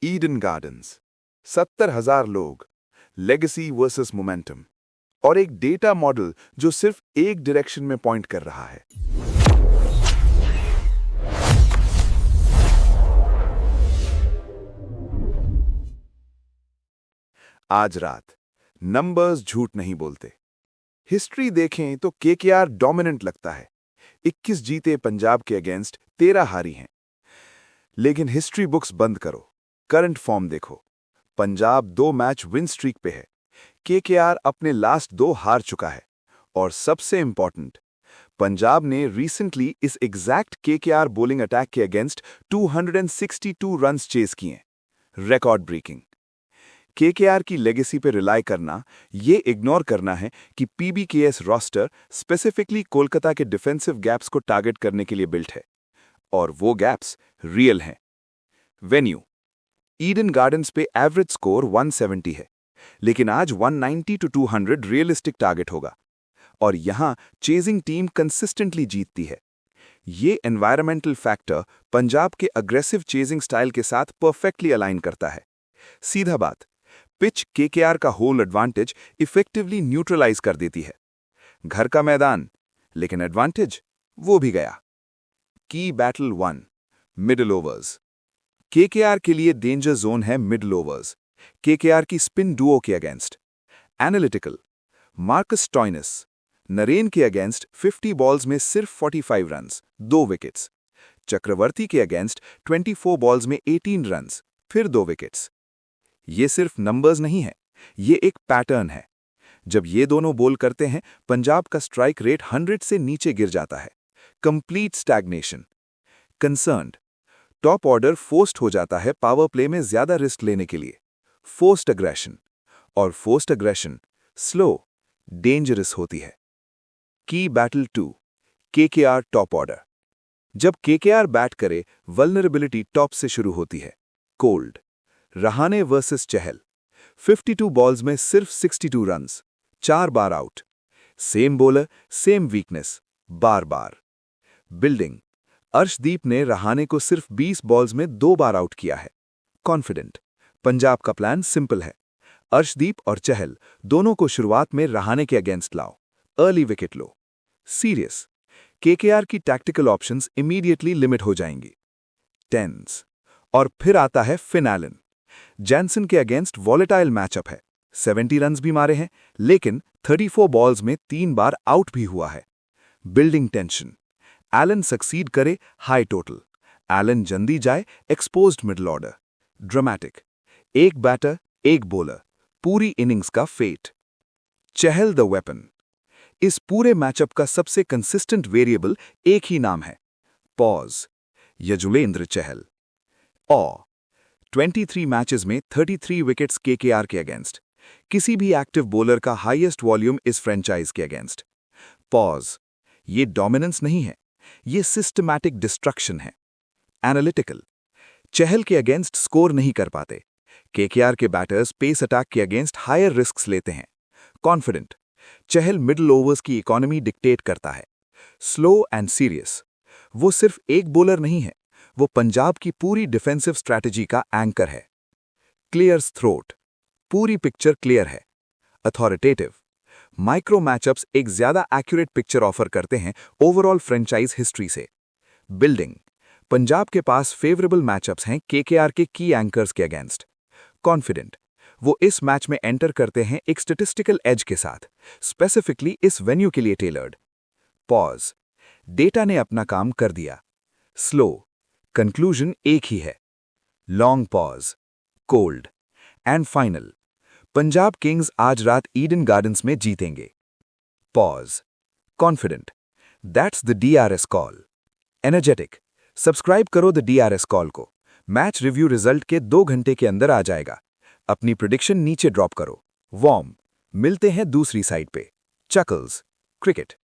Eden gardens, 70,000 लोग, legacy versus momentum और एक डेटा मॉडल जो सिर्फ एक डायरेक्शन में पॉइंट कर रहा है। आज रात नंबर्स झूठ नहीं बोलते। हिस्ट्री देखें तो केकेआर डोमिनेंट लगता है। 21 जीते पंजाब के अगेंस्ट 13 हारी हैं। लेकिन हिस्ट्री बुक्स बंद करो, करंट फॉर्म देखो। पंजाब 2 मैच विन स्ट्रीक पे है। केकेआर अपने लास्ट 2 हार चुका है। और सबसे इंपॉर्टेंट, पंजाब ने रिसेंटली इस एग्जैक्ट केकेआर बॉलिंग अटैक के अगेंस्ट 262 रन्स चेस किए। Record breaking. केकेआर की लेगेसी पे रिलाई करना, ये इग्नोर करना है कि पीबीकेएस रोस्टर स्पेसिफिकली कोलकाता के डिफेंसिव गैप्स को टारगेट करने के लिए बिल्ट है। और वो गैप्स रियल हैं। वेन्यू ईडन गार्डन्स पे एवरेज स्कोर 170 है, लेकिन आज 190 to 200 रियलिस्टिक टारगेट होगा। और यहां चेजिंग टीम कंसिस्टेंटली जीतती है। ये एनवायरमेंटल फैक्टर पंजाब के अग्रेसिव चेजिंग स्टाइल के साथ परफेक्टली अलाइन करता है। सीधा बात, पिच केकेआर का होल एडवांटेज इफेक्टिवली न्यूट्रलाइज कर देती है। घर का मैदान, लेकिन एडवांटेज वो भी गया। की बैटल 1, मिडिल ओवर्स। केकेआर के लिए डेंजर जोन है मिडिल ओवर्स, केकेआर की स्पिन डुओ के against. Analytical, Marcus Stoinis, Narine के अगेंस्ट 50 बॉल्स में सिर्फ 45 रन्स, 2 विकेट्स। चक्रवर्ती के अगेंस्ट 24 बॉल्स में 18 रन्स, फिर 2 विकेट्स। ये सिर्फ नंबर्स नहीं है, ये एक पैटर्न है। जब ये दोनों बोल करते हैं, पंजाब का स्ट्राइक रेट 100 से नीचे गिर जाता है। Complete stagnation. Concerned, top order forced हो जाता है पावर प्ले में ज्यादा रिस्क लेने के लिए। फोर्स्ड अग्रेशन, और फोर्स्ड अग्रेशन स्लो, डेंजरस होती है। की बैटल 2, केकेआर टॉप ऑर्डर। जब केकेआर बैट करे, वल्नरेबिलिटी टॉप से शुरू होती है। Cold, Rahane versus Chahal, 52 balls में सिर्फ 62 रन्स, 4 बार out. Same bowler, same weakness, बार बार। बिल्डिंग, अर्शदीप ने रहाणे को सिर्फ 20 बॉल्स में 2 बार आउट किया है। कॉन्फिडेंट, पंजाब का प्लान सिंपल है। अर्शदीप और चहल दोनों को शुरुआत में रहाणे के अगेंस्ट लाओ, अर्ली विकेट लो। सीरियस, केकेआर की टैक्टिकल ऑप्शंस इमीडिएटली लिमिट हो जाएंगी। टेंस, और फिर आता है फिन एलन। जैनसन के अगेंस्ट वॉलेटाइल मैचअप है। 70 रन्स भी मारे हैं, लेकिन 34 बॉल्स में 3 बार आउट भी हुआ है। बिल्डिंग टेंशन, एलन सक्सीड करे, हाई टोटल। एलन जल्दी जाए, एक्सपोज्ड मिडल ऑर्डर। ड्रामेटिक, एक बैटर, एक बॉलर, पूरी इनिंग्स का फेट। Chahal the weapon. इस पूरे मैचअप का सबसे कंसिस्टेंट वेरिएबल एक ही नाम है, पॉज। यजुवेंद्र चहल। 23 मैचेस में 33 विकेट्स केकेआर के अगेंस्ट। किसी भी एक्टिव बॉलर का हाईएस्ट वॉल्यूम इस फ्रेंचाइज के अगेंस्ट। पॉज, ये डोमिनेंस नहीं है, ये सिस्टमैटिक डिस्ट्रक्शन है। एनालिटिकल, चहल के अगेंस्ट स्कोर नहीं कर पाते। केकेआर के बैटर्स पेस अटैक के अगेंस्ट हायर रिस्क्स लेते हैं। कॉन्फिडेंट, चहल मिडिल ओवर्स की इकोनॉमी डिक्टेट करता है। स्लो एंड सीरियस, वो सिर्फ एक बॉलर नहीं है, वो पंजाब की पूरी डिफेंसिव स्ट्रैटेजी का एंकर है। क्लियर्स थ्रोट, पूरी पिक्चर क्लियर है। अथॉरिटेटिव, माइक्रो मैचअप्स एक ज्यादा एक्यूरेट पिक्चर ऑफर करते हैं ओवरऑल फ्रेंचाइज हिस्ट्री से। बिल्डिंग, पंजाब के पास फेवरेबल मैचअप्स हैं केकेआर के की एंकर्स के अगेंस्ट। कॉन्फिडेंट, वो इस मैच में एंटर करते हैं एक स्टैटिस्टिकल एज के साथ, स्पेसिफिकली इस वेन्यू के लिए टेलर्ड। पॉज, डेटा ने अपना काम कर दिया। स्लो, कंक्लूजन एक ही है। Long pause, cold, and final, Punjab Kings आज रात ईडन गार्डन्स में जीतेंगे। Pause, confident, that's the DRS call. Energetic, subscribe करो द डीआरएस कॉल को। मैच रिव्यू रिजल्ट के 2 घंटे के अंदर आ जाएगा। अपनी प्रेडिक्शन नीचे ड्रॉप करो। वॉर्म, मिलते हैं दूसरी साइड पे। Chuckles, cricket.